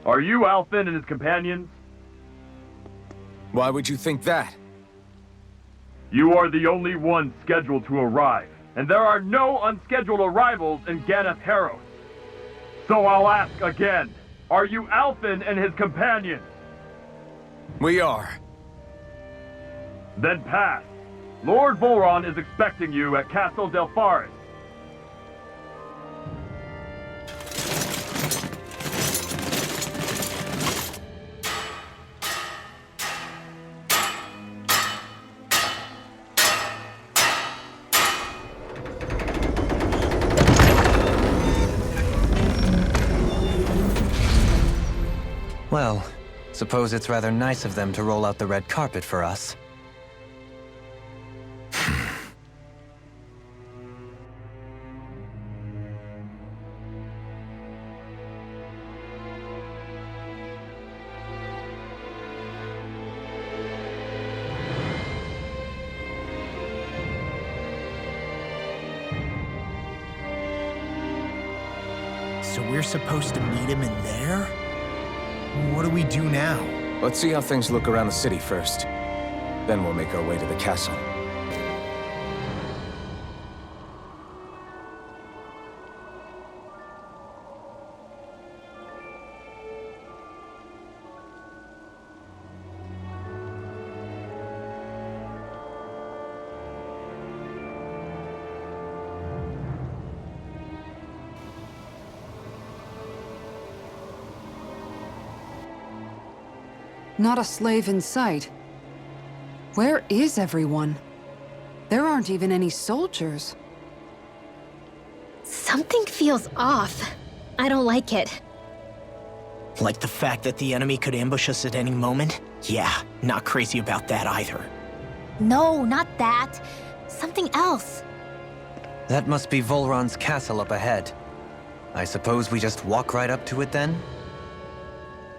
Are you Alfin and his companions? Why would you think that? You are the only one scheduled to arrive, and there are no unscheduled arrivals in Ganath Haros. So I'll ask again, are you Alfin and his companions? We are. Then pass. Lord Volron is expecting you at Castle Delpharis. Well, suppose it's rather nice of them to roll out the red carpet for us. So we're supposed to meet him in there? What do we do now? Let's see how things look around the city first. Then we'll make our way to the castle. Not a slave in sight. Where is everyone? There aren't even any soldiers. Something feels off. I don't like it. Like the fact that the enemy could ambush us at any moment? Yeah, not crazy about that either. No, not that. Something else. That must be Volron's castle up ahead. I suppose we just walk right up to it then?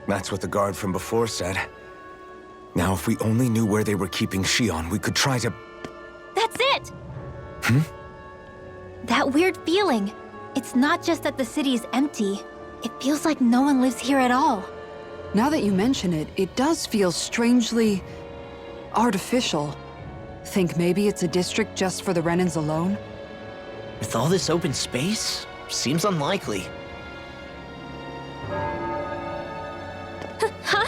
That's what the guard from before said. Now, if we only knew where they were keeping Shion, we could try to... That's it! Hmm? That weird feeling. It's not just that the city is empty. It feels like no one lives here at all. Now that you mention it, it does feel strangely... artificial. Think maybe it's a district just for the Renans alone? With all this open space? Seems unlikely. Huh?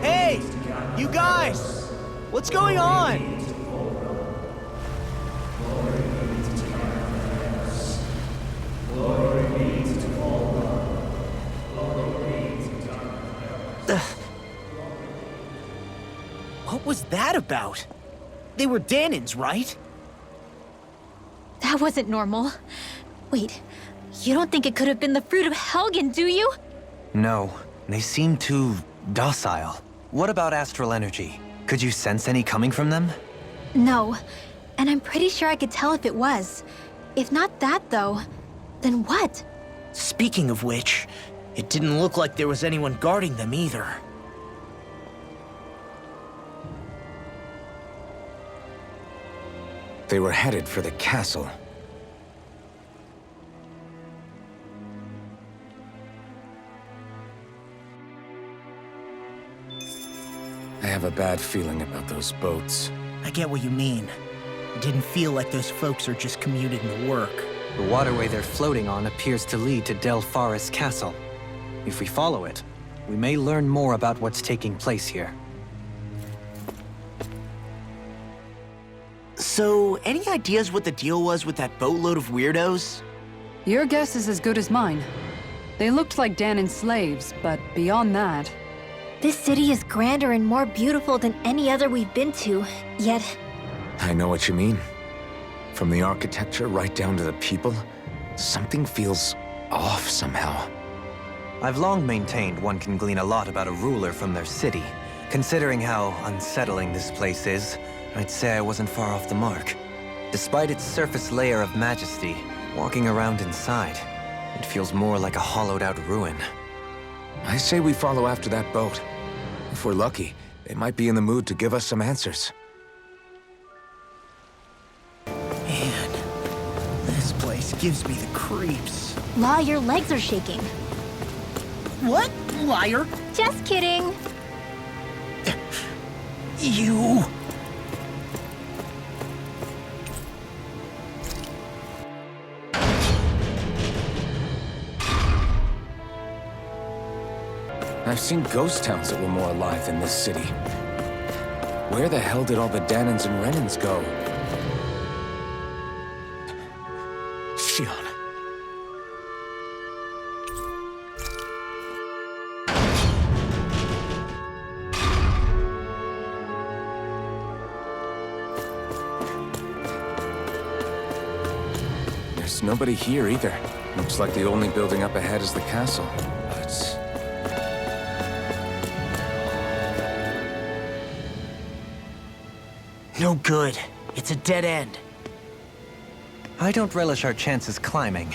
Hey! You guys! What's going on? What was that about? They were Dahnans, right? That wasn't normal. Wait, you don't think it could have been the fruit of Helgen, do you? No, they seem too docile. What about astral energy? Could you sense any coming from them? No, and I'm pretty sure I could tell if it was. If not that, though, then what? Speaking of which, it didn't look like there was anyone guarding them either. They were headed for the castle. I have a bad feeling about those boats. I get what you mean. It didn't feel like those folks are just commuting to work. The waterway they're floating on appears to lead to Delpharis Castle. If we follow it, we may learn more about what's taking place here. So, any ideas what the deal was with that boatload of weirdos? Your guess is as good as mine. They looked like Dahnan slaves, but beyond that... This city is grander and more beautiful than any other we've been to, yet... I know what you mean. From the architecture right down to the people, something feels off somehow. I've long maintained one can glean a lot about a ruler from their city, Considering how unsettling this place is, I'd say I wasn't far off the mark. Despite its surface layer of majesty, walking around inside, it feels more like a hollowed-out ruin. I say we follow after that boat. If we're lucky, they might be in the mood to give us some answers. Man, this place gives me the creeps. La, your legs are shaking. What? Liar? Just kidding. You... I've seen ghost towns that were more alive than this city. Where the hell did all the Danans and Renans go? Shion. There's nobody here either. Looks like the only building up ahead is the castle. But... No good. It's a dead end. I don't relish our chances climbing.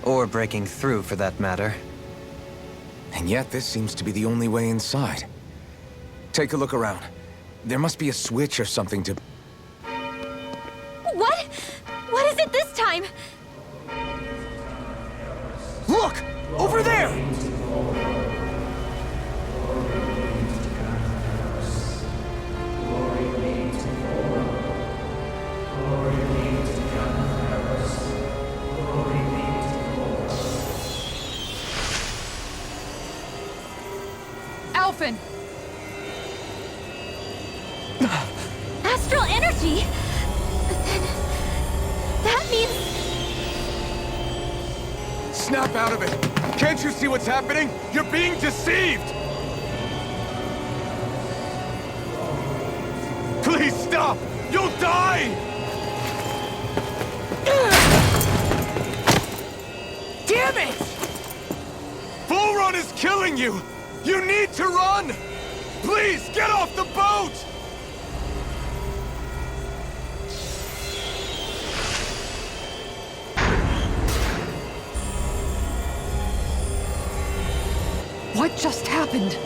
Or breaking through, for that matter. And yet, this seems to be the only way inside. Take a look around. There must be a switch or something to... What? What is it this time? Look! Over there! Alphen! Astral energy? But then... that means... Snap out of it! Can't you see what's happening? You're being deceived! Please stop! You'll die! Damn it! Bull Run is killing you! You need to run! Please, get off the boat! What just happened?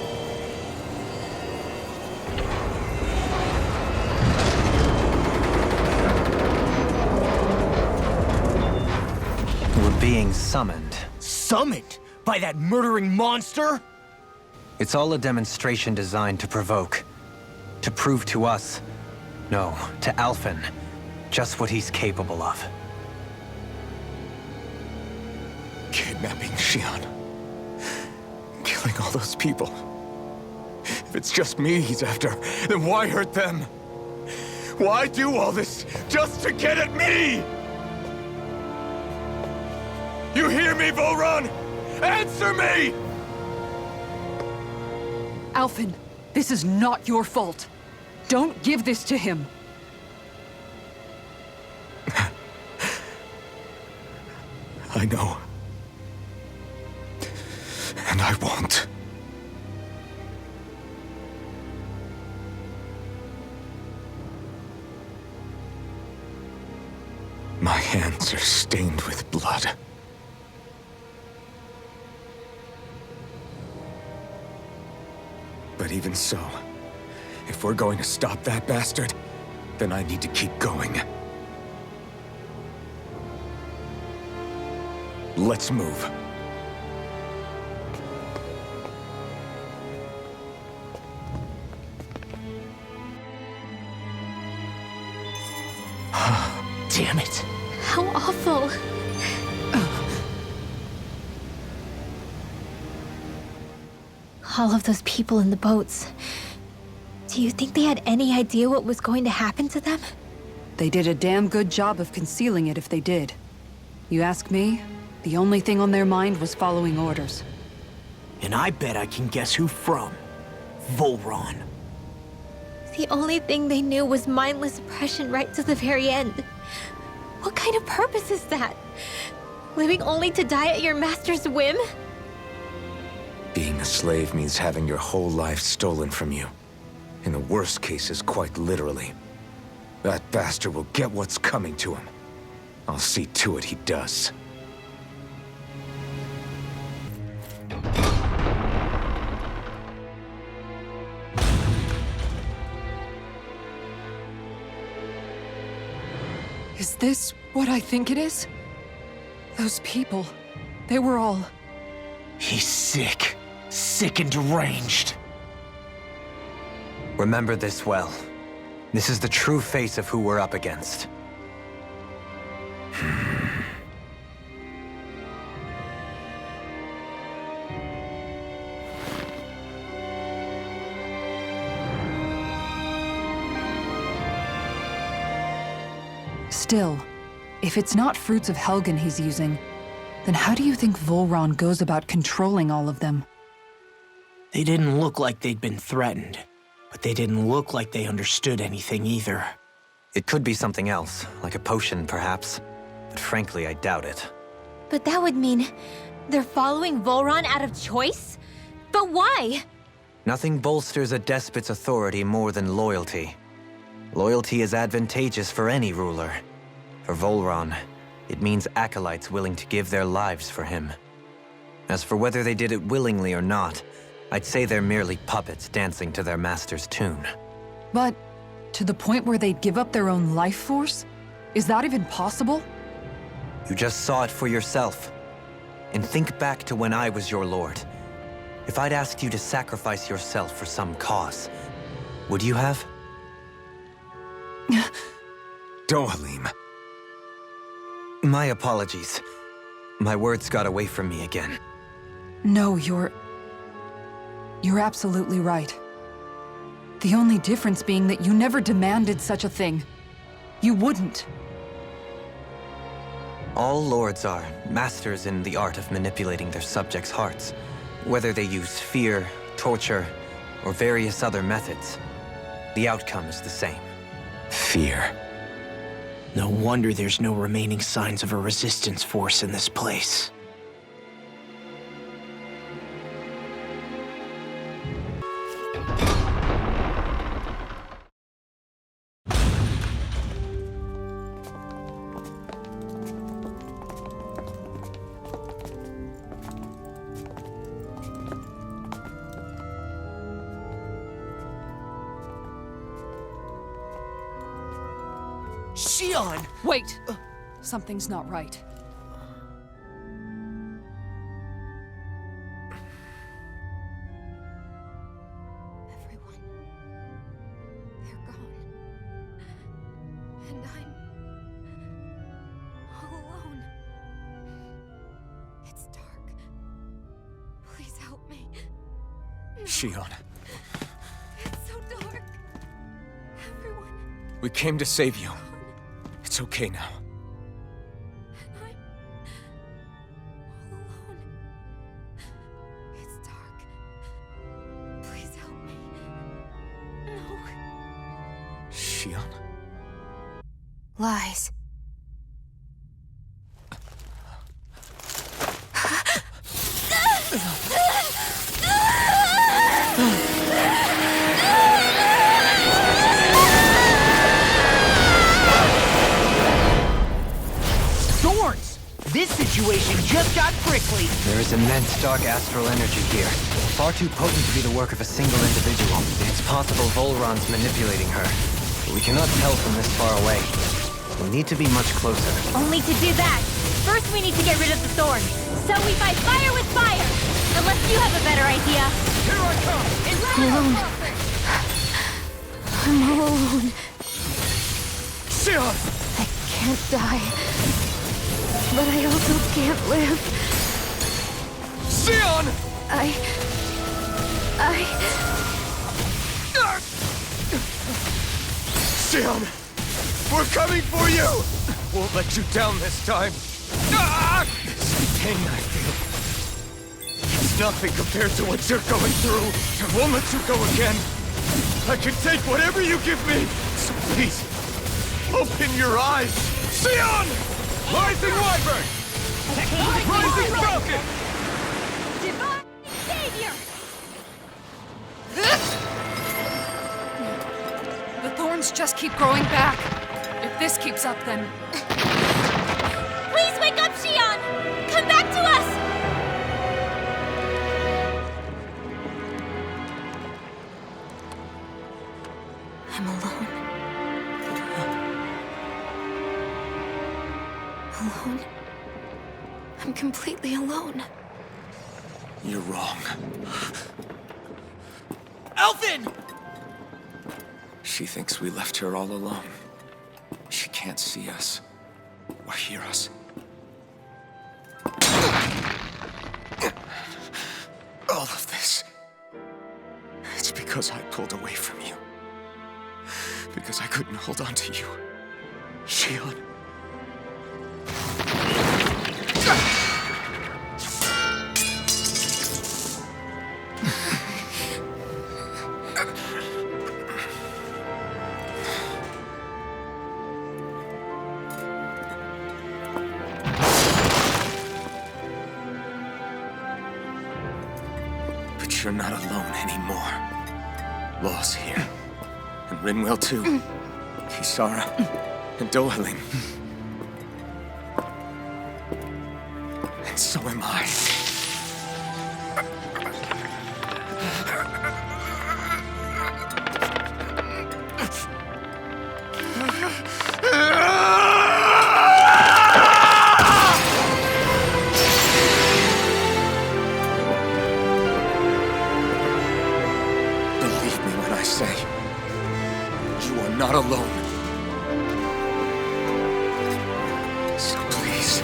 We're being summoned. Summoned? By that murdering monster? It's all a demonstration designed to provoke. To prove to us, no, to Alphen, just what he's capable of. Kidnapping Shion. Killing all those people. If it's just me he's after, then why hurt them? Why do all this just to get at me? You hear me, Volron? Answer me! Alphen, this is not your fault. Don't give this to him. I know. And I won't. My hands are stained with blood. But even so, if we're going to stop that bastard, then I need to keep going. Let's move. Damn it. How awful. All of those people in the boats. Do you think they had any idea what was going to happen to them? They did a damn good job of concealing it if they did. You ask me, the only thing on their mind was following orders. And I bet I can guess who from. Volron. The only thing they knew was mindless oppression right to the very end. What kind of purpose is that? Living only to die at your master's whim? Being a slave means having your whole life stolen from you. In the worst cases, quite literally. That bastard will get what's coming to him. I'll see to it he does. Is this what I think it is? Those people, they were all... He's sick. Sick and deranged. Remember this well. This is the true face of who we're up against. Still, if it's not Fruits of Helgen he's using, then how do you think Volron goes about controlling all of them? They didn't look like they'd been threatened, but they didn't look like they understood anything either. It could be something else, like a potion perhaps. But frankly, I doubt it. But that would mean they're following Volron out of choice? But why? Nothing bolsters a despot's authority more than loyalty. Loyalty is advantageous for any ruler. For Volron, it means acolytes willing to give their lives for him. As for whether they did it willingly or not, I'd say they're merely puppets dancing to their master's tune. But to the point where they'd give up their own life force? Is that even possible? You just saw it for yourself. And think back to when I was your lord. If I'd asked you to sacrifice yourself for some cause, would you have? Dohalim. My apologies. My words got away from me again. No, you're absolutely right. The only difference being that you never demanded such a thing. You wouldn't. All lords are masters in the art of manipulating their subjects' hearts. Whether they use fear, torture, or various other methods, the outcome is the same. Fear. No wonder there's no remaining signs of a resistance force in this place. Shion! Wait! Something's not right. Everyone. They're gone. And I'm all alone. It's dark. Please help me. Shion, It's so dark. Everyone. we came to save you. It's okay now. And I'm all alone. It's dark. Please help me. No. Shion? Lies. Thorns! This situation just got prickly. There is immense dark astral energy here. Far too potent to be the work of a single individual. It's possible Volron's manipulating her. But we cannot tell from this far away. We need to be much closer. Only to do that, first we need to get rid of the thorns. So we fight fire with fire! Unless you have a better idea. Here I come! Alone. I'm all alone. Shion! I can't die. But I also can't live. Shion! I... Shion! We're coming for you! Won't let you down this time. Ah! This pain I feel. It's nothing compared to what you're going through. I won't let you go again. I can take whatever you give me. So please, open your eyes. Shion! Rising Wyvern! Rising Falcon! Divine Savior! wounds just keep growing back. If this keeps up, then... Please wake up, Shion! Come back to us! I'm alone. Alone? I'm completely alone. You're wrong. Alphen! She thinks we left her all alone. She can't see us or hear us. All of this. It's because I pulled away from you. Because I couldn't hold on to you. Shion. But you're not alone anymore. Law's here. And Rinwell too. Kisara. And Dohalim. And so am I. Believe me when I say, you are not alone. So please,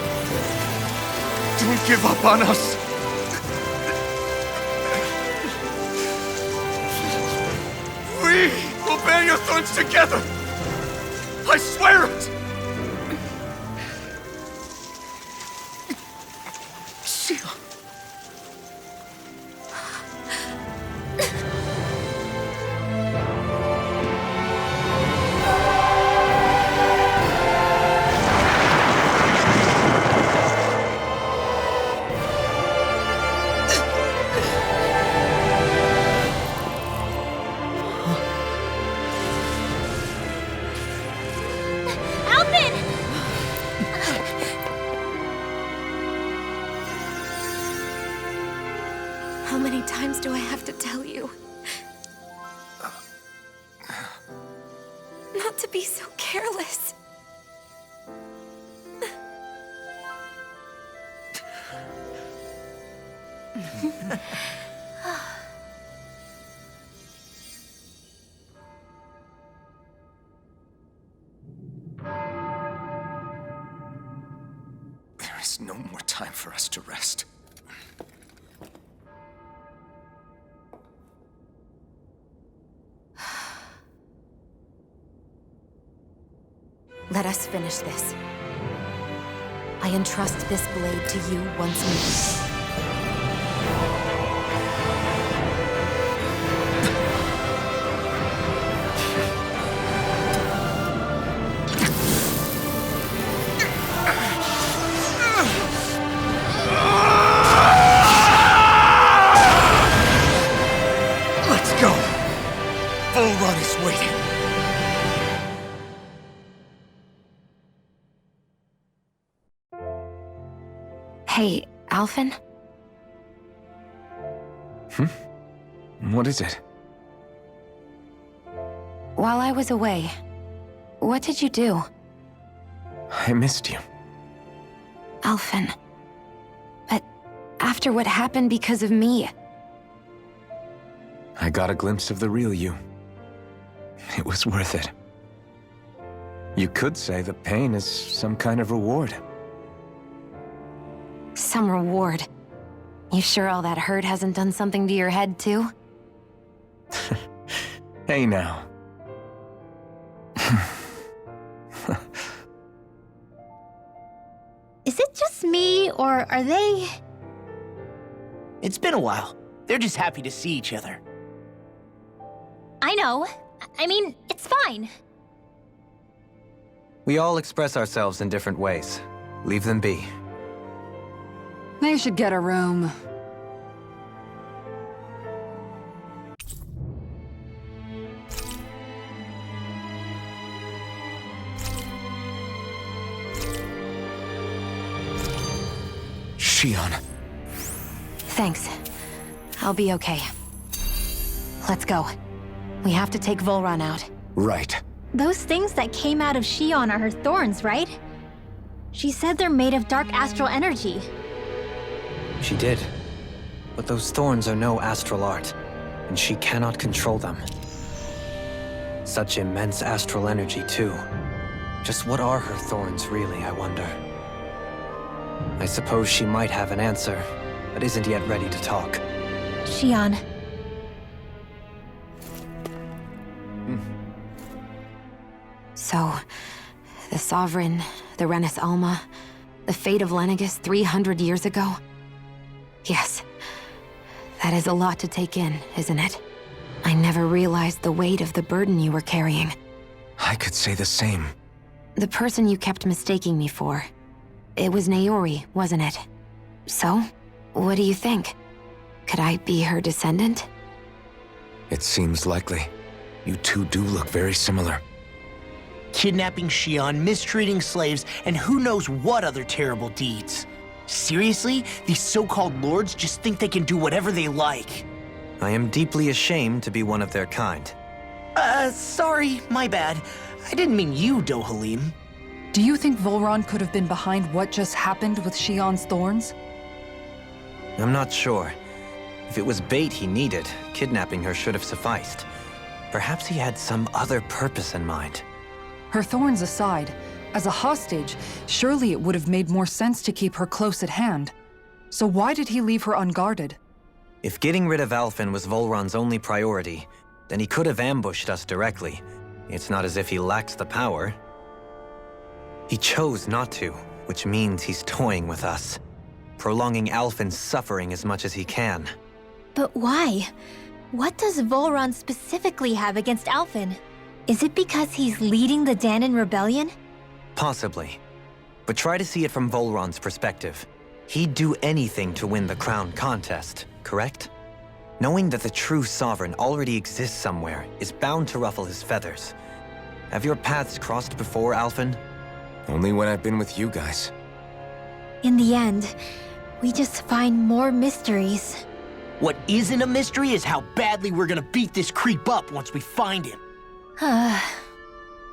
don't give up on us. We will bear your thorns together. I swear it. Shion. Alphen! How many times do I have to tell you? Not to be so careless. There is no more time for us to rest. Let us finish this. I entrust this blade to you once more. Let's go. Bull Run is waiting. Hey, Alphen? What is it? While I was away, what did you do? I missed you. Alphen. But after what happened because of me, I got a glimpse of the real you. It was worth it. You could say the pain is some kind of reward. some reward. You sure all that hurt hasn't done something to your head, too? Hey now. Is it just me, or are they... It's been a while. They're just happy to see each other. I know. I mean, it's fine. We all express ourselves in different ways. Leave them be. They should get a room. Shion. Thanks. I'll be okay. Let's go. We have to take Volron out. Right. Those things that came out of Shion are her thorns, right? She said they're made of dark astral energy. She did. But those thorns are no astral art, and she cannot control them. Such immense astral energy, too. Just what are her thorns, really, I wonder? I suppose she might have an answer, but isn't yet ready to talk. Shion. So, the Sovereign, the Renis Alma, the fate of Lenegis 300 years ago? Yes. That is a lot to take in, isn't it? I never realized the weight of the burden you were carrying. I could say the same. The person you kept mistaking me for. It was Naori, wasn't it? So, what do you think? Could I be her descendant? It seems likely. You two do look very similar. Kidnapping Shion, mistreating slaves, and who knows what other terrible deeds. Seriously? These so-called lords just think they can do whatever they like. I am deeply ashamed to be one of their kind. Sorry, my bad. I didn't mean you, Dohalim. Do you think Volron could have been behind what just happened with Shion's thorns? I'm not sure. If it was bait he needed, kidnapping her should have sufficed. Perhaps he had some other purpose in mind. Her thorns aside, as a hostage, surely it would have made more sense to keep her close at hand. So why did he leave her unguarded? If getting rid of Alphen was Volron's only priority, then he could have ambushed us directly. It's not as if he lacks the power. He chose not to, which means he's toying with us, prolonging Alphen's suffering as much as he can. But why? What does Volron specifically have against Alphen? Is it because he's leading the Danan rebellion? Possibly. But try to see it from Volron's perspective. He'd do anything to win the crown contest, correct? Knowing that the true sovereign already exists somewhere is bound to ruffle his feathers. Have your paths crossed before, Alphen? Only when I've been with you guys. In the end, we just find more mysteries. What isn't a mystery is how badly we're gonna beat this creep up once we find him.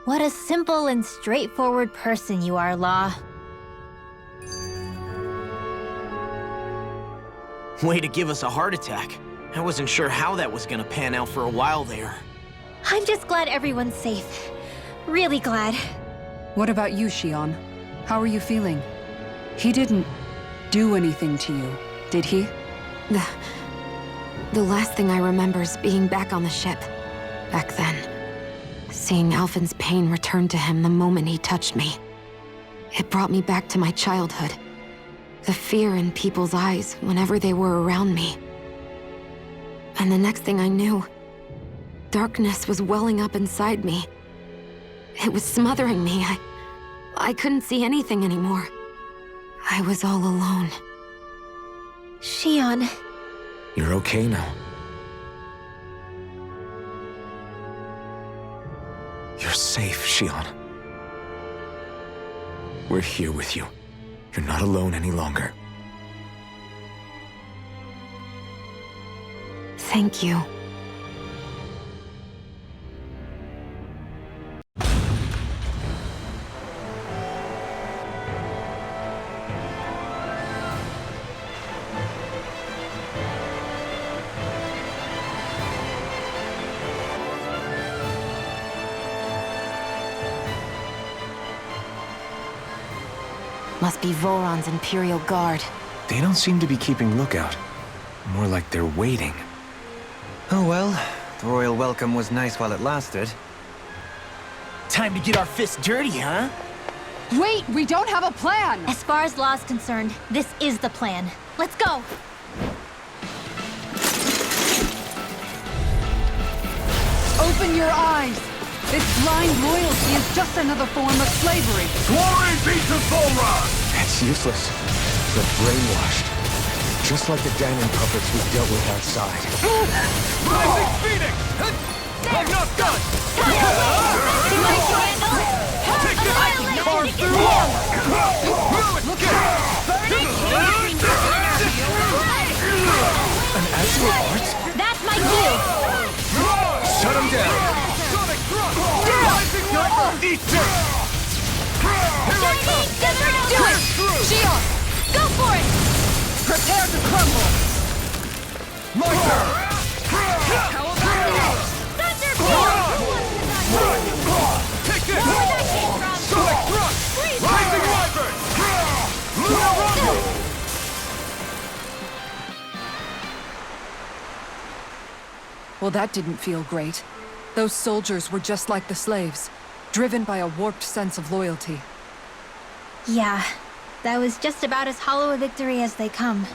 What a simple and straightforward person you are, Law. Way to give us a heart attack. I wasn't sure how that was gonna pan out for a while there. I'm just glad everyone's safe. Really glad. What about you, Shion? How are you feeling? He didn't do anything to you, did he? The last thing I remember is being back on the ship. Back then. Seeing Alphen's pain return to him the moment he touched me. It brought me back to my childhood. The fear in people's eyes whenever they were around me. And the next thing I knew, darkness was welling up inside me. It was smothering me. I couldn't see anything anymore. I was all alone. Shion. You're okay now. You're safe, Shion. We're here with you. You're not alone any longer. Thank you. Must be Volron's Imperial Guard. They don't seem to be keeping lookout. More like they're waiting. Oh well, the royal welcome was nice while it lasted. Time to get our fists dirty, huh? Wait, we don't have a plan! As far as Law's concerned, this is the plan. Let's go! Open your eyes! This blind loyalty is just another form of slavery. Glory be to Volron! It's useless. They're brainwashed. Just like the Danan puppets we dealt with outside. Rising Phoenix! I'm not done! Take this! Carve through! Look at it! Eat this! Here I come! Do it! Shion! Go for it! Prepare to crumble! My turn! How about this? Take this! Where that came from? Sonic thrust! Freeze! Rising Wyvern! Luna Rumble! Well, that didn't feel great. Those soldiers were just like the slaves, driven by a warped sense of loyalty. Yeah, that was just about as hollow a victory as they come.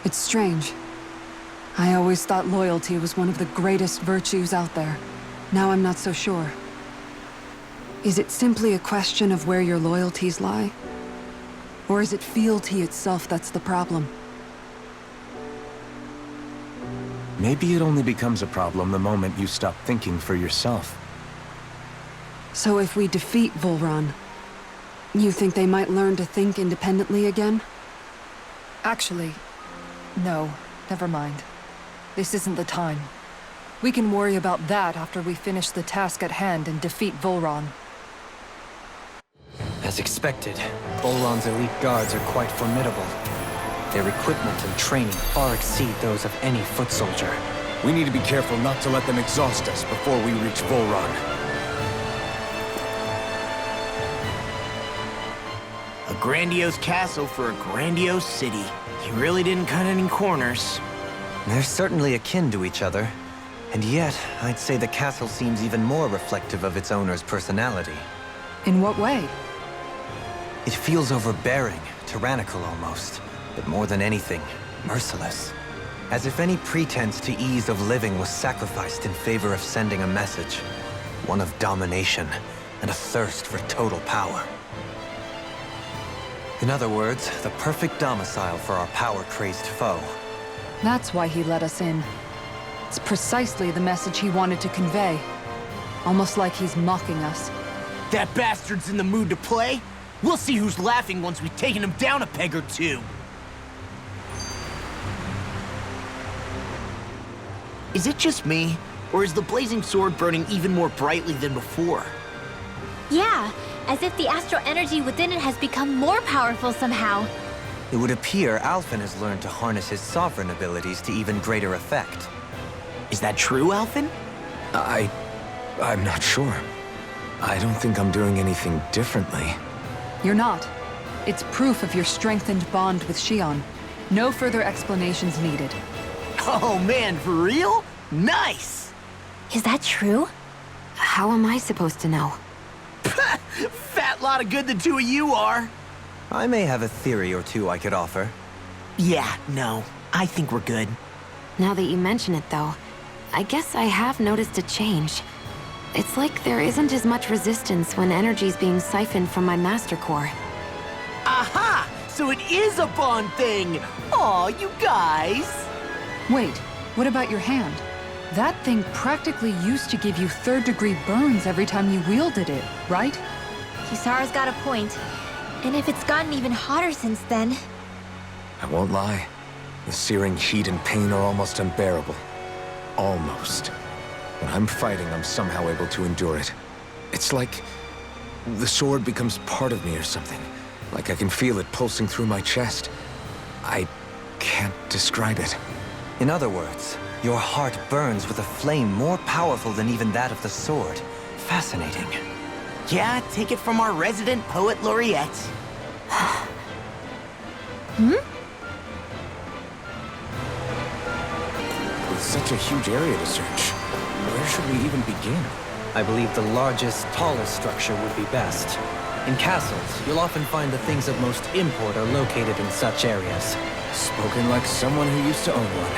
It's strange. I always thought loyalty was one of the greatest virtues out there. Now I'm not so sure. Is it simply a question of where your loyalties lie? Or is it fealty itself that's the problem? Maybe it only becomes a problem the moment you stop thinking for yourself. So if we defeat Volron, you think they might learn to think independently again? Actually, no, never mind. This isn't the time. We can worry about that after we finish the task at hand and defeat Volron. As expected, Volron's elite guards are quite formidable. Their equipment and training far exceed those of any foot soldier. We need to be careful not to let them exhaust us before we reach Volron. A grandiose castle for a grandiose city. He really didn't cut any corners. They're certainly akin to each other. And yet, I'd say the castle seems even more reflective of its owner's personality. In what way? It feels overbearing, tyrannical almost. But more than anything, merciless. As if any pretense to ease of living was sacrificed in favor of sending a message. One of domination and a thirst for total power. In other words, the perfect domicile for our power-crazed foe. That's why he let us in. It's precisely the message he wanted to convey. Almost like he's mocking us. That bastard's in the mood to play? We'll see who's laughing once we've taken him down a peg or two. Is it just me? Or is the blazing sword burning even more brightly than before? Yeah, as if the astral energy within it has become more powerful somehow. It would appear Alphen has learned to harness his sovereign abilities to even greater effect. Is that true, Alphen? I'm not sure. I don't think I'm doing anything differently. You're not. It's proof of your strengthened bond with Shion. No further explanations needed. Oh man, for real? Nice! Is that true? How am I supposed to know? Fat lot of good the two of you are. I may have a theory or two I could offer. Yeah, no. I think we're good. Now that you mention it, though, I guess I have noticed a change. It's like there isn't as much resistance when energy's being siphoned from my Master Core. Aha! So it is a Bond thing! Aw, you guys! Wait, what about your hand? That thing practically used to give you third-degree burns every time you wielded it, right? Kisara's got a point. And if it's gotten even hotter since then... I won't lie. The searing heat and pain are almost unbearable. Almost. When I'm fighting, I'm somehow able to endure it. It's like the sword becomes part of me or something. Like I can feel it pulsing through my chest. I can't describe it. In other words, your heart burns with a flame more powerful than even that of the sword. Fascinating. Yeah, take it from our resident poet laureate. With such a huge area to search, where should we even begin? I believe the largest, tallest structure would be best. In castles, you'll often find the things of most import are located in such areas. Spoken like someone who used to own one.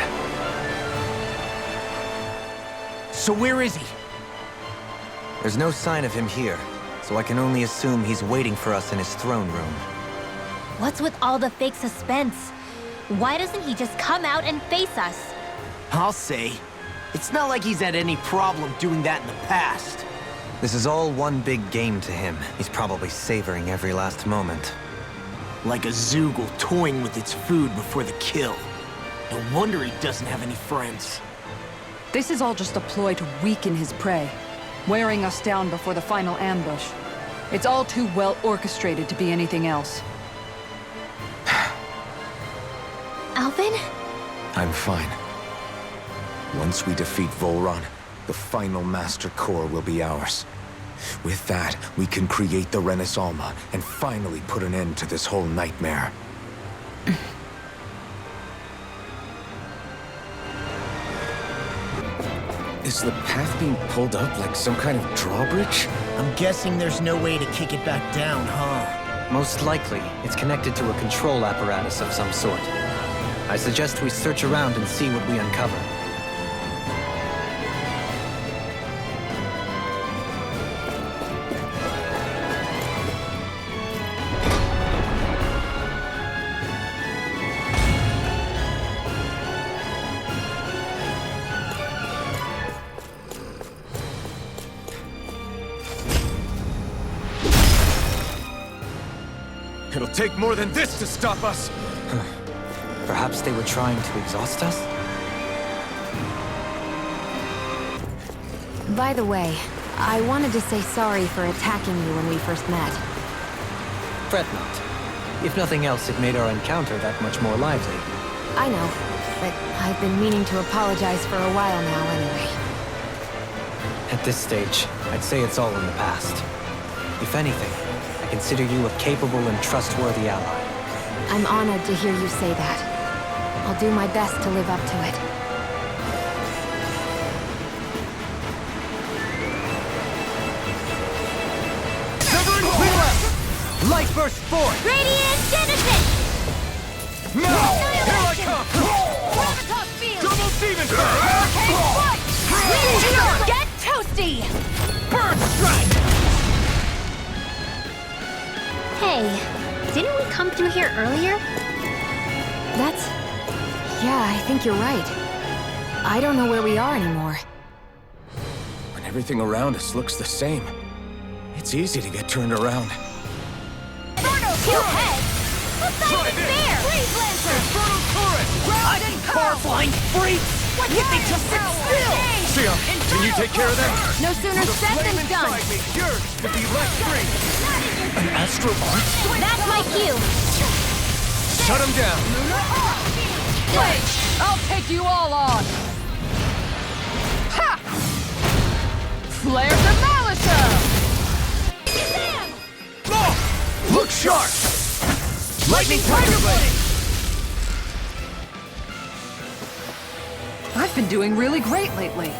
So where is he? There's no sign of him here, so I can only assume he's waiting for us in his throne room. What's with all the fake suspense? Why doesn't he just come out and face us? I'll say. It's not like he's had any problem doing that in the past. This is all one big game to him. He's probably savoring every last moment. Like a Zoogle toying with its food before the kill. No wonder he doesn't have any friends. This is all just a ploy to weaken his prey. wearing us down before the final ambush. It's all too well orchestrated to be anything else. Alvin? I'm fine. Once we defeat Volron, the final Master Core will be ours. With that, we can create the Renis Alma and finally put an end to this whole nightmare. Is the path being pulled up like some kind of drawbridge? I'm guessing there's no way to kick it back down, huh? Most likely, it's connected to a control apparatus of some sort. I suggest we search around and see what we uncover. It'll take more than this to stop us! Perhaps they were trying to exhaust us? By the way, I wanted to say sorry for attacking you when we first met. Fret not. If nothing else, it made our encounter that much more lively. I know, but I've been meaning to apologize for a while now anyway. At this stage, I'd say it's all in the past. If anything, I consider you a capable and trustworthy ally. I'm honored to hear you say that. I'll do my best to live up to it. Light burst forth! Radiant Genesis! Now! Here I come! Gravitas Field! Double Demon! Shion! Get toasty! Bird strike! Hey, didn't we come through here earlier? Yeah, I think you're right. I don't know where we are anymore. When everything around us looks the same, it's easy to get turned around. Two heads! What's not even fair? Freeze Lancer! Infernal Torrent! I can car flying freaks! Why can't they just sit still? Sion, can you take care of them? No sooner said than done! Me yearns to be left free! An astral arc? That's my cue. Shut him down! Wait! I'll take you all on! Ha! Flare the Malisa! Oh! Look sharp! Lightning Tiger Blade! I've been doing really great lately.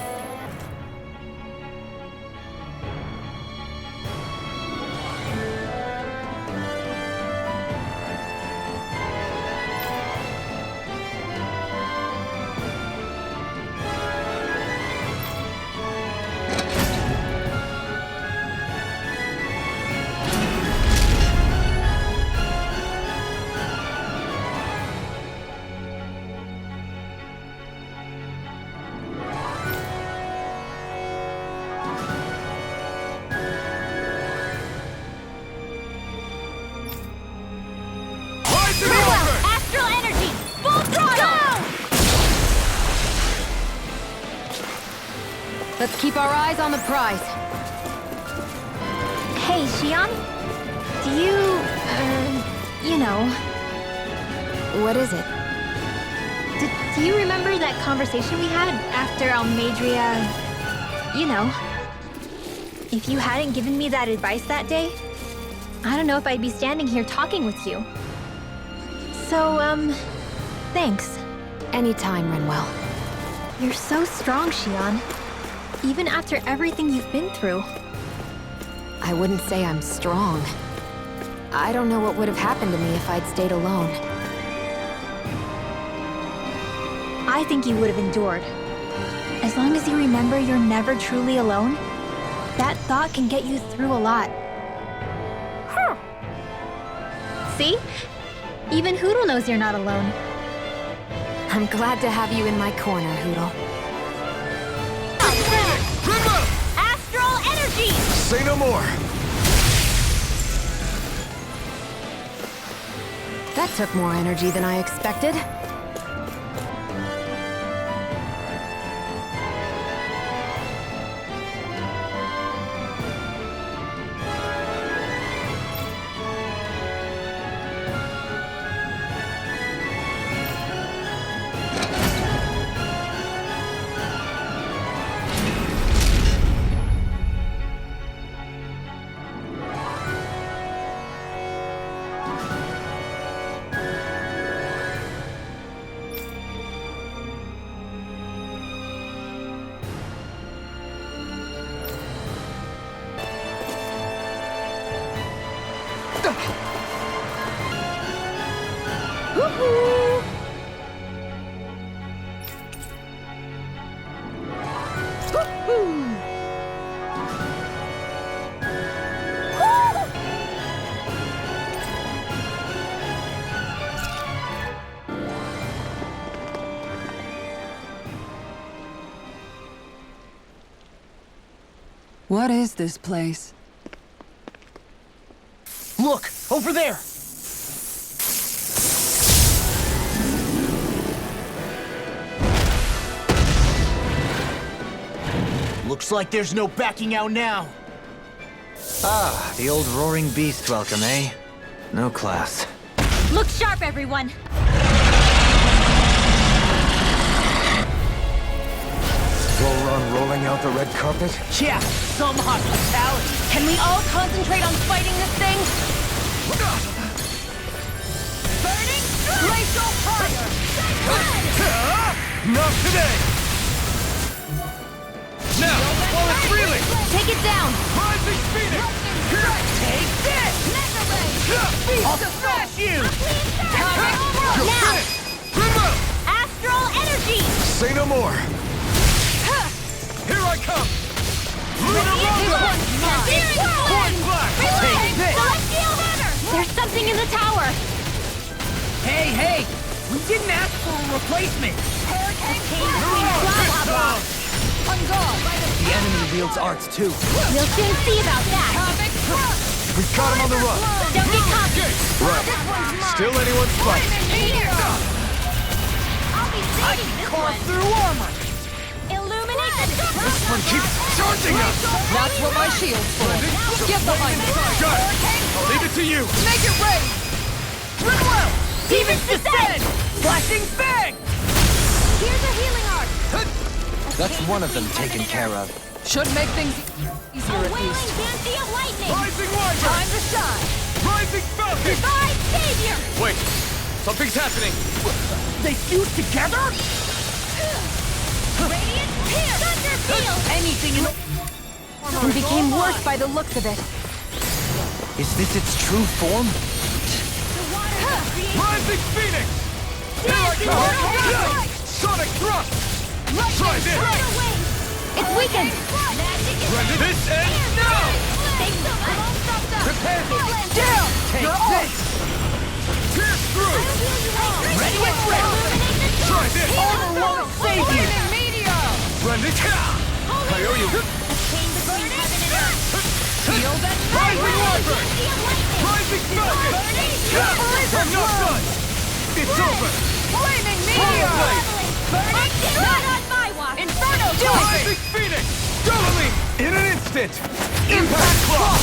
Astral Energy! Full throttle! Let's keep our eyes on the prize. Hey, Shion? Do you, you know, What is it? do you remember that conversation we had after Almadria? You know. If you hadn't given me that advice that day, I don't know if I'd be standing here talking with you. So, thanks. Anytime, Renwell. You're so strong, Shion. Even after everything you've been through. I wouldn't say I'm strong. I don't know what would have happened to me if I'd stayed alone. I think you would have endured. As long as you remember you're never truly alone, that thought can get you through a lot. See? Even Hootle knows you're not alone. I'm glad to have you in my corner, Hootle. Astral Energy! Say no more! That took more energy than I expected. What is this place? Look, over there! Looks like there's no backing out now. Ah, the old roaring beast welcome, eh? No class. Look sharp, everyone! Volron rolling out the red carpet? Yeah, some hospitality. Can we all concentrate on fighting this thing? Burning glacial fire! Not today! Now, while it's reeling! Take it down! Rising Phoenix! Take this! I'll smash you! Now! Astral energy! Say no more! Here I come! Lunar Rondo! Point Black! Take this! There's something in the tower! Hey! We didn't ask for a replacement! The enemy wields arts too. We'll soon see about that! We've got him on the run! Don't get cocky! Right. Still anyone's fight. I'll be saving this one! Through armor! Illuminate the dark! This one keeps charging us! That's what my shield's for. Get behind me. Got it! I'll leave it to you! Make it rain! Well! Demons descend! Flashing fang! Here's a healing art! That's one of them taken care of. Should make things easier A at wailing least. fancy of lightning! Rising Wyvern! Time to shine! Rising Falcon! Divine savior! Wait! Something's happening! They fuse together? Radiant tear! Thunder field! Anything in We became worse by the looks of it. Is this its true form? The water Rising Phoenix! Here I come! Sonic Thrust! Try this! It's weakened! Magic is Render this ends now! Take some! I won't stop them! Prepare! Down! Take this! Pierce through! Ready when ready! Try this! Armor won't save you! Render! I owe you! Shield and Rising Wyvern! Rising Falcon! I'm not done! It's over! Flaming Power Blade! Burning! Not on my watch! Inferno! Rising Phoenix! Doubling! In an instant! Impact Clock!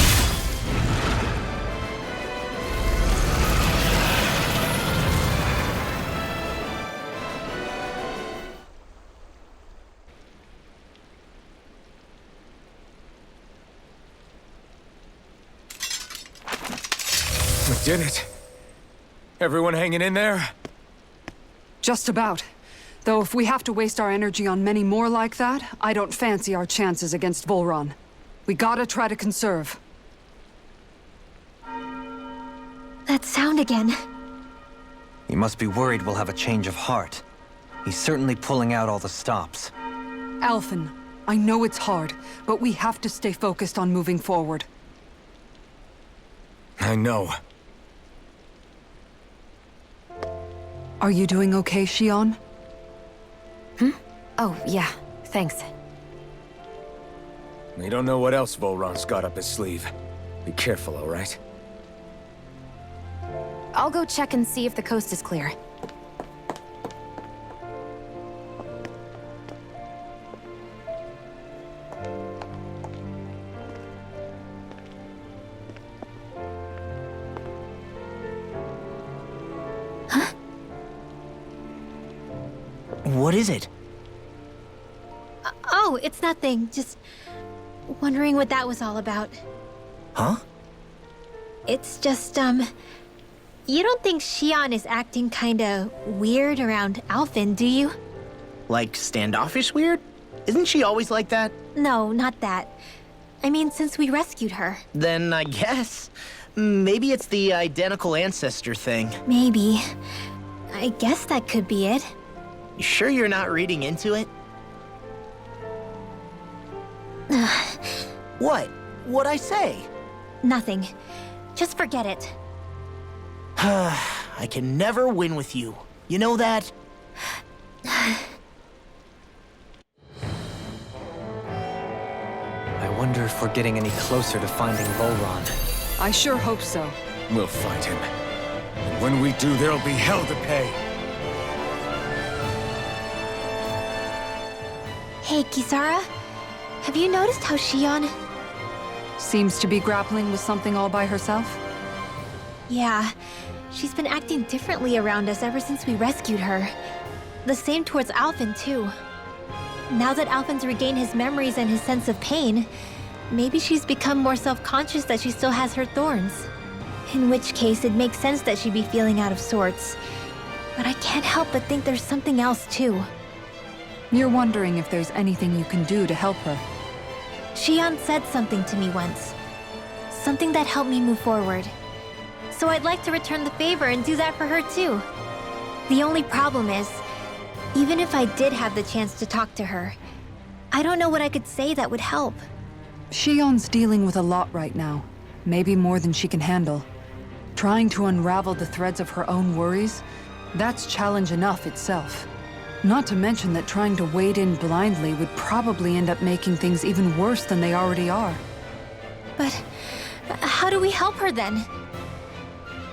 We did it. Everyone hanging in there? Just about. Though if we have to waste our energy on many more like that, I don't fancy our chances against Volron. We gotta try to conserve. That sound again. He must be worried we'll have a change of heart. He's certainly pulling out all the stops. Alphen, I know it's hard, but we have to stay focused on moving forward. I know. Are you doing okay, Shion? Oh, yeah. Thanks. We don't know what else Volron's got up his sleeve. Be careful, all right? I'll go check and see if the coast is clear. What is it? Oh, it's nothing. Just wondering what that was all about. Huh? It's just, you don't think Shion is acting kinda weird around Alphen, do you? Like standoffish weird? Isn't she always like that? No, not that. I mean, since we rescued her. Then I guess. Maybe it's the identical ancestor thing. Maybe. I guess that could be it. You sure you're not reading into it? What? What'd I say? Nothing. Just forget it. I can never win with you. You know that? I wonder wonder if we're getting any closer to finding Volron. I sure hope so. We'll find him. And when we do, there'll be hell to pay. Hey, Kisara. Have you noticed how Shion... Seems to be grappling with something all by herself? Yeah, she's been acting differently around us ever since we rescued her. The same towards Alphen, too. Now that Alphen's regained his memories and his sense of pain, maybe she's become more self-conscious that she still has her thorns. In which case, it makes sense that she'd be feeling out of sorts. But I can't help but think there's something else, too. You're wondering if there's anything you can do to help her. Shion said something to me once. Something that helped me move forward. So I'd like to return the favor and do that for her, too. The only problem is, even if I did have the chance to talk to her, I don't know what I could say that would help. Shion's dealing with a lot right now. Maybe more than she can handle. Trying to unravel the threads of her own worries, that's challenge enough itself. Not to mention that trying to wade in blindly would probably end up making things even worse than they already are. But how do we help her then?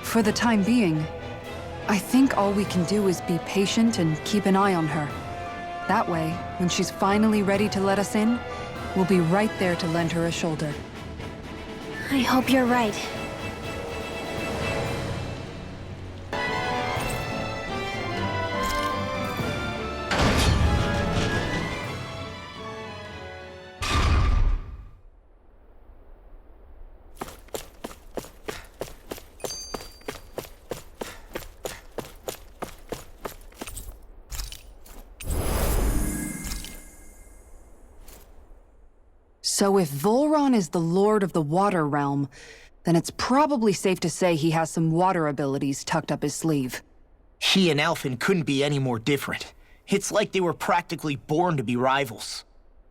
For the time being, I think all we can do is be patient and keep an eye on her. That way, when she's finally ready to let us in, we'll be right there to lend her a shoulder. I hope you're right. So if Volron is the Lord of the Water Realm, then it's probably safe to say he has some water abilities tucked up his sleeve. He and Alphen couldn't be any more different. It's like they were practically born to be rivals.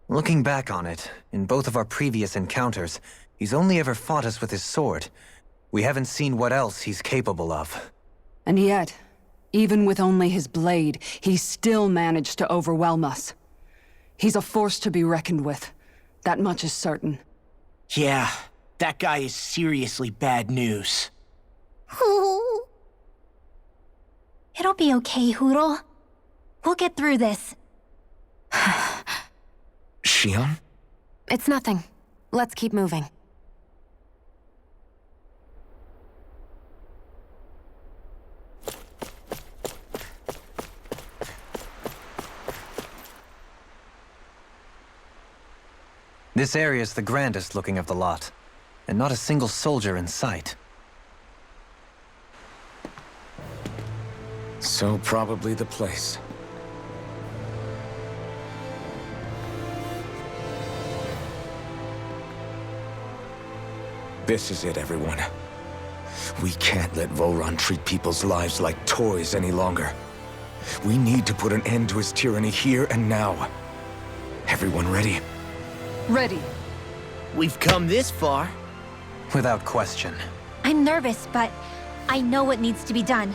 Looking back on it, in both of our previous encounters, he's only ever fought us with his sword. We haven't seen what else he's capable of. And yet, even with only his blade, he still managed to overwhelm us. He's a force to be reckoned with. That much is certain. Yeah, that guy is seriously bad news. It'll be okay, Hootle. We'll get through this. Shion? It's nothing. Let's keep moving. This area's the grandest looking of the lot, and not a single soldier in sight. So probably the place. This is it, everyone. We can't let Volron treat people's lives like toys any longer. We need to put an end to his tyranny here and now. Everyone ready? Ready. We've come this far. Without question. I'm nervous, but I know what needs to be done.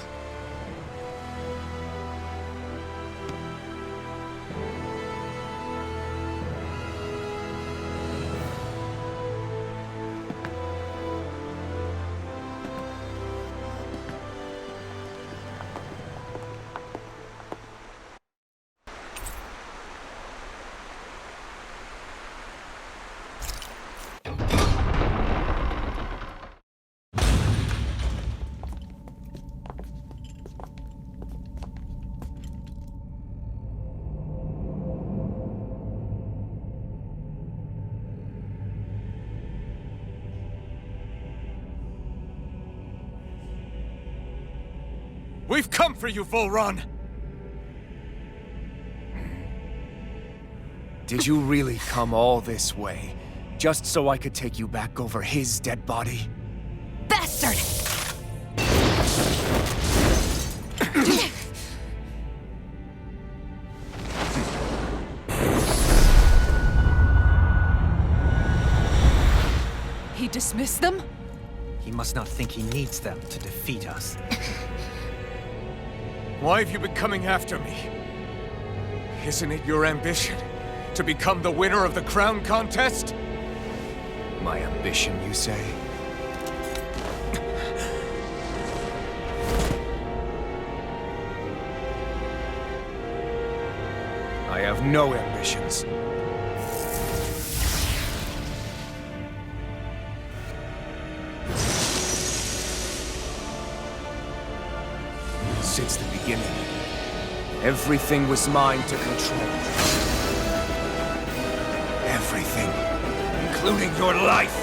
We've come for you, Volron! Did you really come all this way, just so I could take you back over his dead body? Bastard! He dismissed them? He must not think he needs them to defeat us. Why have you been coming after me? Isn't it your ambition to become the winner of the crown contest? My ambition, you say? I have no ambitions. Since the beginning, everything was mine to control. Everything, including your life.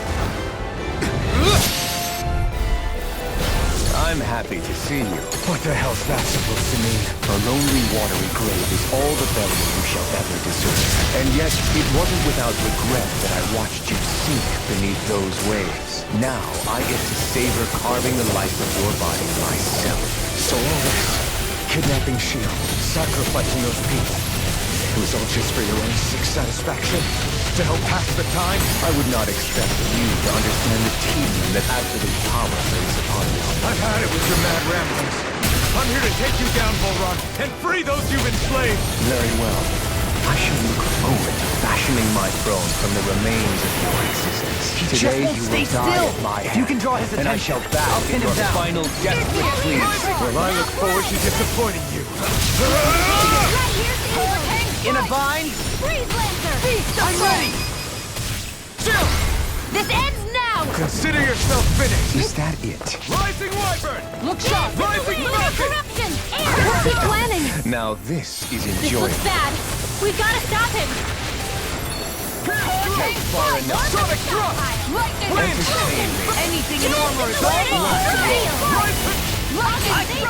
I'm happy to see you. What the hell's that supposed to mean? A lonely, watery grave is all the burial you shall ever deserve. And yet, it wasn't without regret that I watched you sink beneath those waves. Now, I get to savor carving the life of your body myself. So all this, kidnapping Shion, sacrificing those people, it was all just for your own sick satisfaction? To help pass the time? I would not expect you to understand the tedium that absolute power lays upon you. I've had it with your mad ramblings. I'm here to take you down, Volron, and free those you've enslaved! Very well. I shall look forward to fashioning my throne from the remains of your existence. Today you will die at my hand. You can draw his and I attention. shall bow I'll pin in your him down. final desperate pleas. Well, I look forward to disappointing you. Right here's the overhang. In a bind? Freeze Lancer! I'm ready! This ends now! Consider yourself finished! Is that it? Rising Wyvern! Look sharp! Rising Lunar Falcon! corruption! What's he planning? Now this is This enjoyable. looks bad. We've got to stop him! Far enough. Sonic Thrust! Lightning! Entertain me. Anything in armor is all I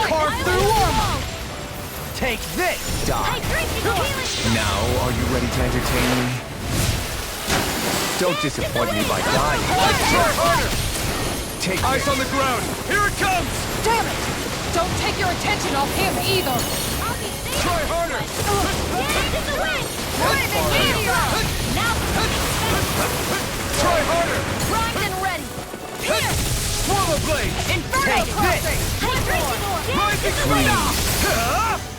carved through armor. Take this! I drink the healing! Now, are you ready to entertain me? Don't disappoint me by dying. Try harder! Take Eyes this. on the ground! Here it comes! Damn it! Don't take your attention off him either! Try harder! Get into the wind! Run the meteor! Now! Try harder! Primed and ready! Here! Swallow Blade! Inferno crossing! I drink it more! Rising Freeze!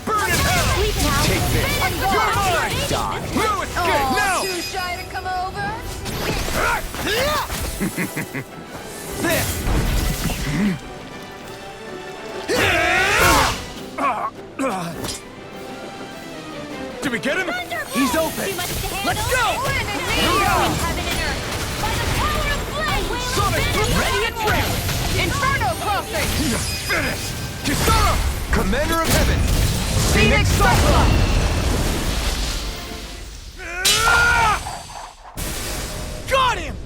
Burn in hell! Sweet now! Take this. You're mine! Die. No escape! Now! Too shy to come over? Did we get him? He's open. Too much to handle? Let's go! Heaven and earth! By the power of flame! Sonic Thrust! Ready at trail! Inferno crossing! Finished! Kisara! Commander of Heaven. Phoenix Cyclops! Got him!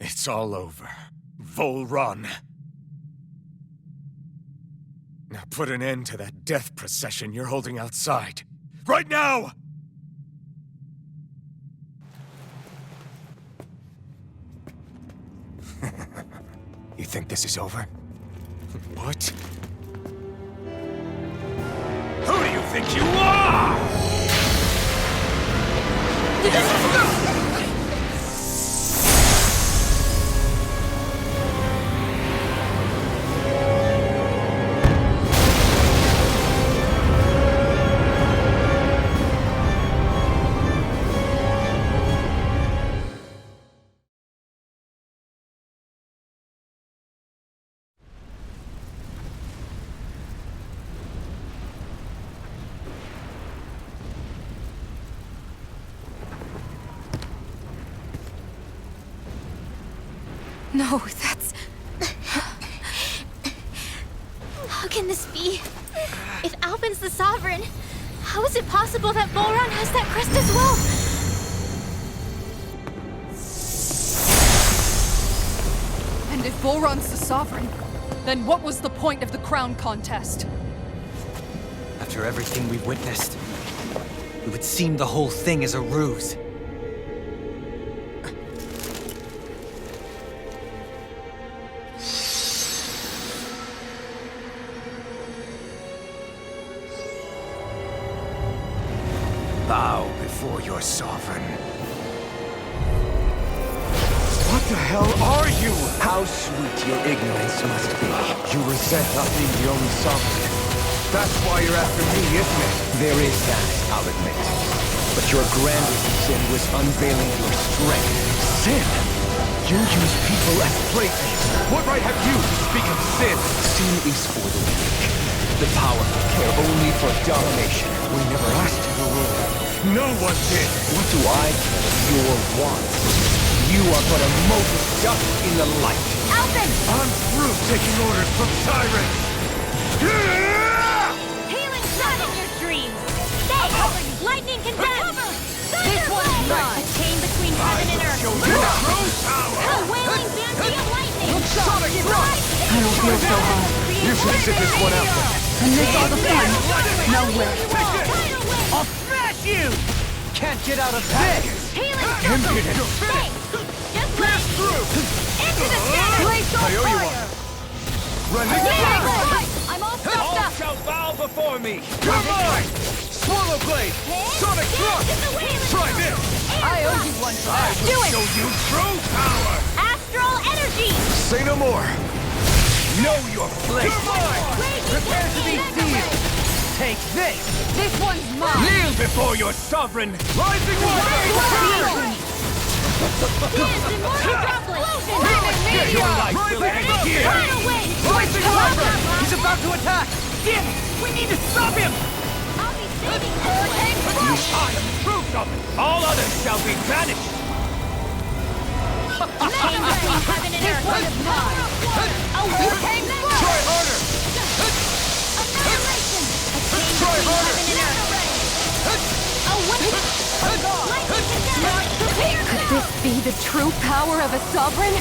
It's all over. Volron. Now put an end to that death procession you're holding outside. Right now! You think this is over? What? Who do you think you are? No, that's... How can this be? If Alpin's the Sovereign, how is it possible that Volron has that crest as well? And if Volron's the Sovereign, then what was the point of the crown contest? After everything we've witnessed, it would seem the whole thing is a ruse. Bow before your sovereign. What? the hell are you? How sweet your ignorance must be. You resent not being the only sovereign. That's why you're after me, isn't it? There is that, I'll admit. But your grandest sin was unveiling your strength. Sin? You use people as playthings. What right have you to speak of sin? Sin is for the weak. The powerful care only for domination. We never asked you to rule. No one did. What do I care of your wants? You are but a mote of dust in the light. Alphen! I'm through taking orders from tyrants. Healing shot in your dreams! Stay! Lightning condemned! This one's not! A chain between heaven and earth! A wailing banshee of lightning! I don't feel so hot. You should sit this one out. And miss all the fun. Nowhere. I'll smash you! Can't get out of this! Healing Impudent. Stay! Just pass through! Into the center! Place on fire! I'm all stuffed up! Shall bow before me! You're mine! Swallow Blade! Sonic Thrust! Try this! I owe you one for that! Do it! Show you true power! Astral energy! Say no more! Know your place! You're mine! Prepare to be seized! Take this! This one's mine! Kneel before your sovereign! Rising Warrior! Dance immortal droplet! Your life will end here! Tidal wave! Rising Warrior! He's about to attack! Damn it! We need to stop him! I'll be saving hurricane I am true sovereign! All others shall be banished! Chain between heaven and earth! This one is mine! A hurricane Try harder! annihilation! A chain Try between harder! heaven and earth! A wind! Lightning condemned! Prepare now! This be the true power of a sovereign?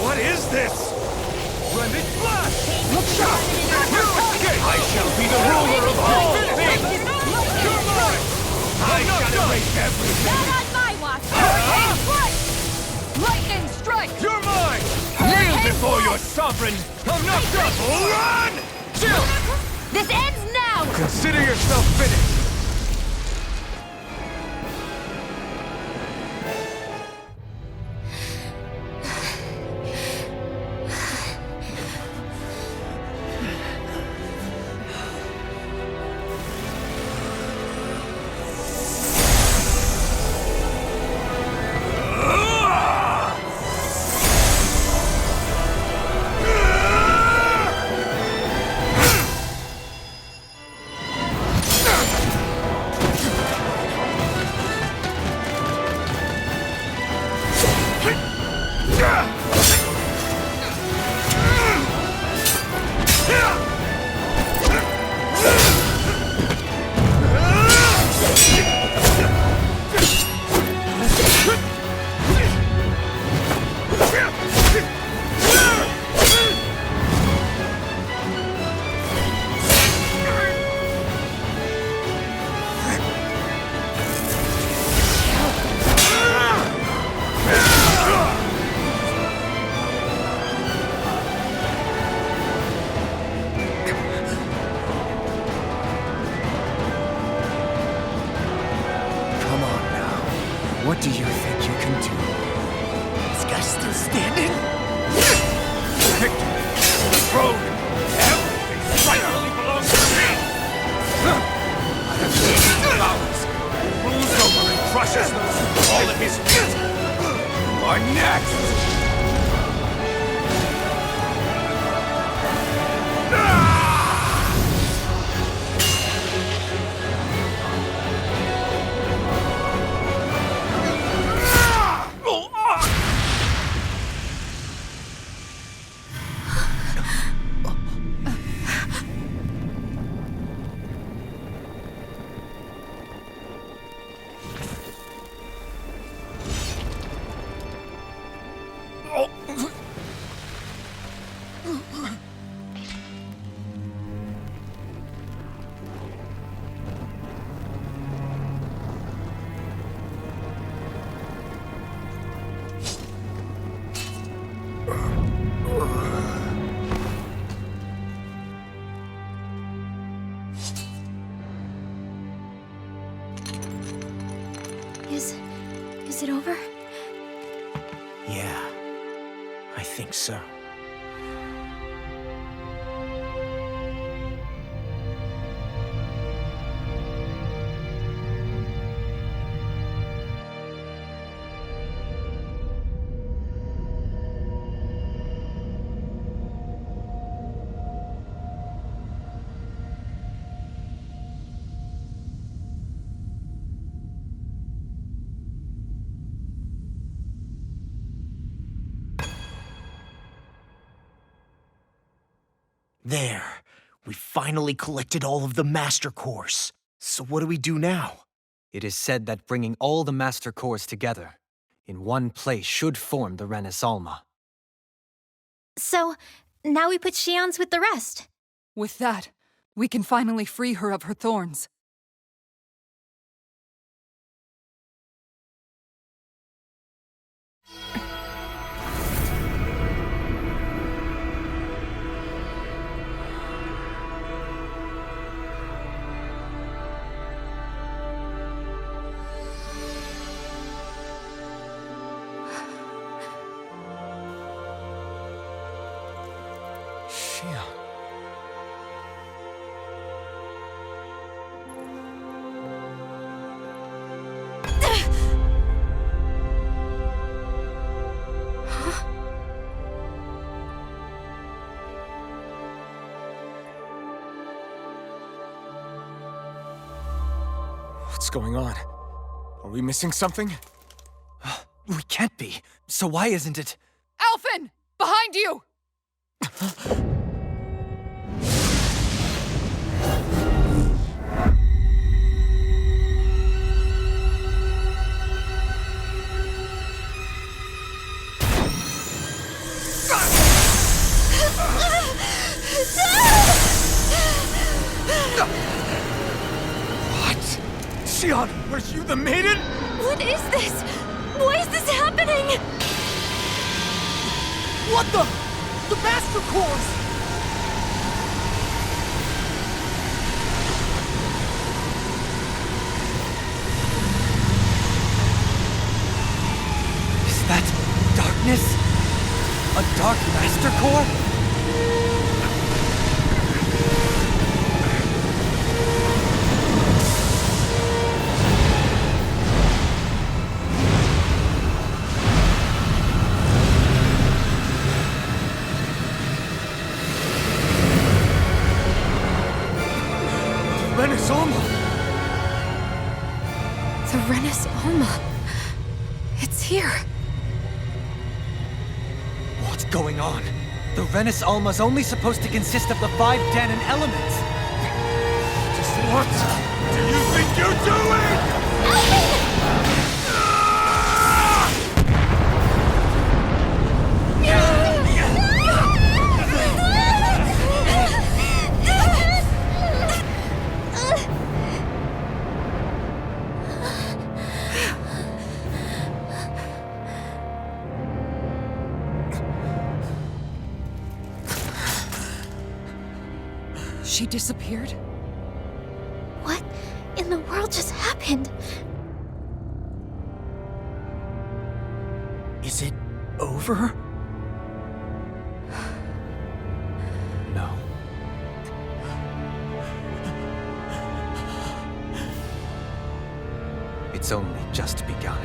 What is this? Rending Blast! Look sharp! I shall be the ruler of all things! You're mine! I shall erase everything! Not on my watch! Hurricane strike! Lightning strike! You're mine! Kneel before your sovereign! I'm not done! Run! Jill! This ends now! Consider yourself finished! I think so. There. We finally collected all of the Master Cores. So what do we do now? It is said that bringing all the Master Cores together in one place should form the Renis Alma. So, now we put Shion's with the rest. With that, we can finally free her of her thorns. Shion. What's going on? Are we missing something? We can't be. So why isn't it? Alphen! Behind you! What? Shion, are you the maiden? What is this? Why is this happening? What the? The Master Cores! Is that darkness? A Dark Master Core? Renis Alma! The Renis Alma. It's here. What's going on? The Renis Alma's only supposed to consist of the 5 Danon elements. Just what do you think you're doing? She disappeared? What in the world just happened? Is it over? No. It's only just begun.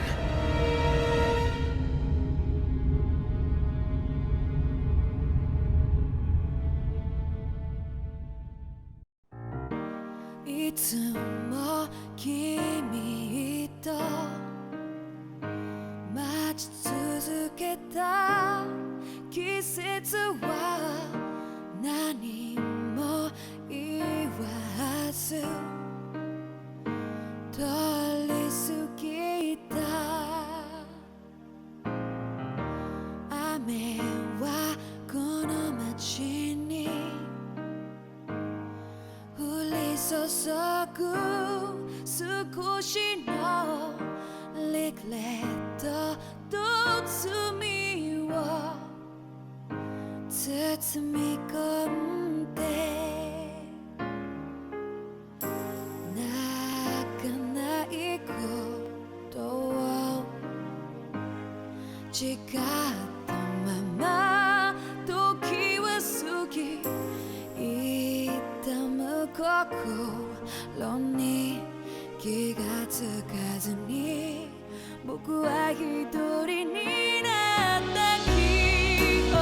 僕は一人になった記憶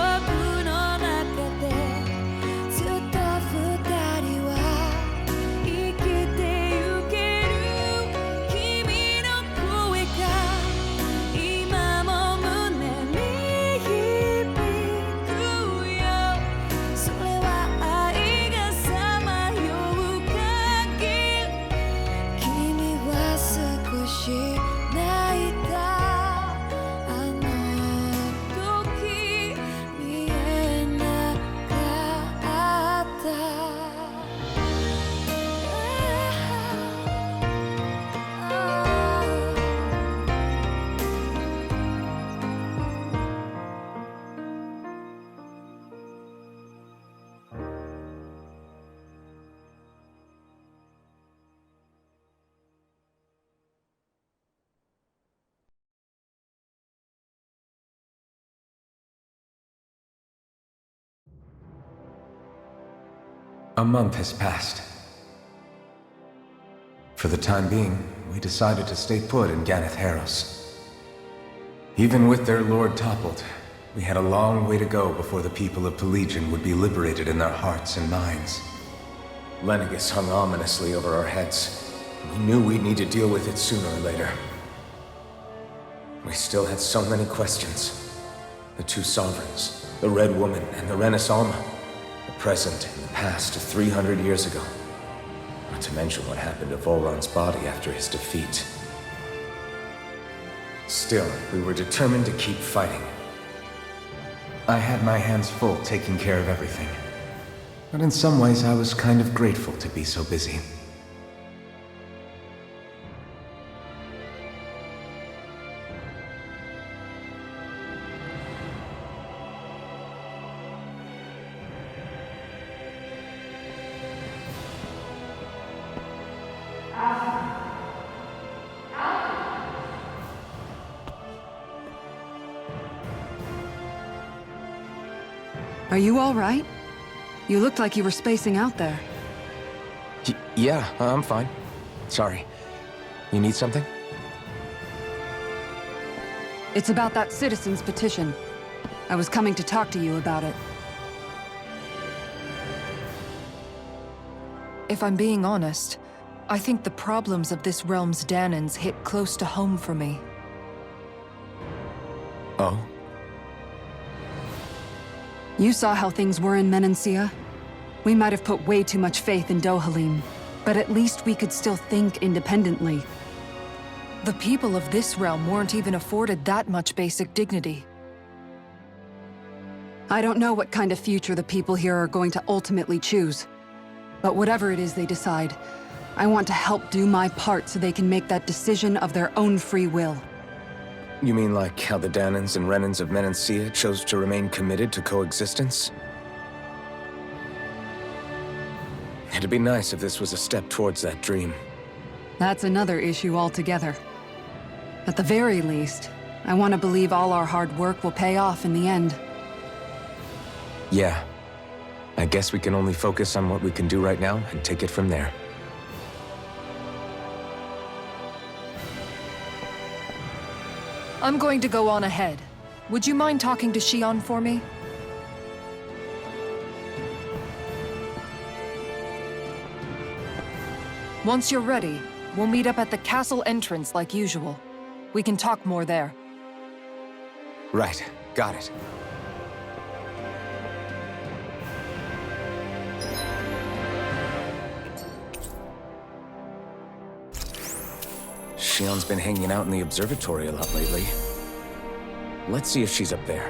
の中でずっと二人は生きてゆける君の声が今も胸に響くよそれは愛がさまよう限り君は少し泣いたあの時見えなかったA month has passed. For the time being, we decided to stay put in Ganath Haros. Even with their lord toppled, we had a long way to go before the people of Pelegion would be liberated in their hearts and minds. Lenegus hung ominously over our heads. We knew we'd need to deal with it sooner or later. We still had so many questions. The two sovereigns, the Red Woman and the Renis Alma. The present and the past 300 years ago. Not to mention what happened to Volron's body after his defeat. Still, we were determined to keep fighting. I had my hands full taking care of everything. But in some ways, I was kind of grateful to be so busy. Are you all right? You looked like you were spacing out there. Yeah, I'm fine. Sorry. You need something? It's about that citizen's petition. I was coming to talk to you about it. If I'm being honest, I think the problems of this realm's Danans hit close to home for me. Oh? You saw how things were in Menancia. We might have put way too much faith in Dohalim, but at least we could still think independently. The people of this realm weren't even afforded that much basic dignity. I don't know what kind of future the people here are going to ultimately choose. But whatever it is they decide, I want to help do my part so they can make that decision of their own free will. You mean like how the Danans and Renans of Menancia chose to remain committed to coexistence? It'd be nice if this was a step towards that dream. That's another issue altogether. At the very least, I want to believe all our hard work will pay off in the end. Yeah. I guess we can only focus on what we can do right now and take it from there. I'm going to go on ahead. Would you mind talking to Shion for me? Once you're ready, we'll meet up at the castle entrance like usual. We can talk more there. Right. Got it. Shion's been hanging out in the observatory a lot lately. Let's see if she's up there.